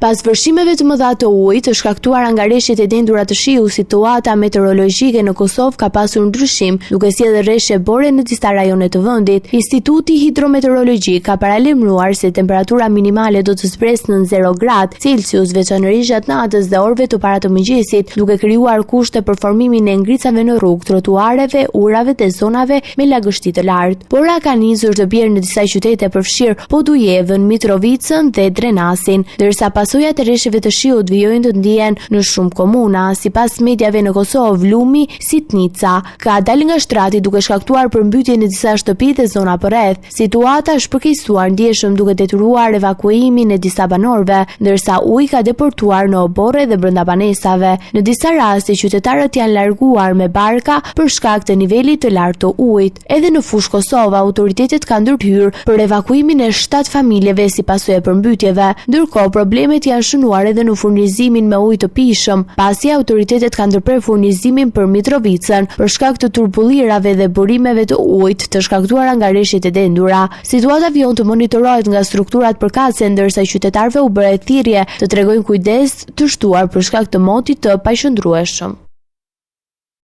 Pas vërshimeve të mëdha të ujit të shkaktuara nga rreshtet e dendura të shiut, situata meteorologjike në Kosovë ka pasur ndryshim, duke sjellë rreshje bore në disa rajone të vendit. Instituti Hidrometeorologjik ka paralajmëruar se temperatura minimale do të zbresë në 0 gradë Celsius, veçanërisht gjatë natës dhe orëve të para të mëngjesit, duke krijuar kushte për formimin e ngritësave në rrugë, trotuareve, urave dhe zonave me lagështi të lartë. Pora ka nisur të bjerë në disa qytete përfshirë Podujevën, Mitrovicën dhe Drenasin, ndërsa pasojat e rreshjeve të shiut vijojnë të ndihen në shumë komuna. Sipas mediave në Kosovë, Vllumi, Sitnica ka dalë nga shtrati duke shkaktuar përmbytje në disa shtëpi dhe zona përreth. Situata është përkeqësuar ndjeshëm duke detyruar evakuimin e disa banorëve, ndërsa uji ka deportuar në oborre dhe brenda banesave. Në disa raste qytetarët janë larguar me barka për shkak të nivelit të lartë të ujit. Edhe në fushë Kosovë, autoritetet kanë ndërhyrë për evakuimin e 7 familjeve si pasojë e përmbytjeve, ndërkohë problemet janë shënuar edhe në furnizimin me ujë të pijshëm, pasi autoritetet kanë ndërprerë furnizimin për Mitrovicën për shkak të turbullirave dhe burimeve të ujit të shkaktuara nga rreshtet e dendura. Situata vjen të monitorohet nga strukturat përkatëse, ndërsa qytetarëve u bëre thirrje të tregojnë kujdes të shtuar për shkak të motit të paqëndrueshëm.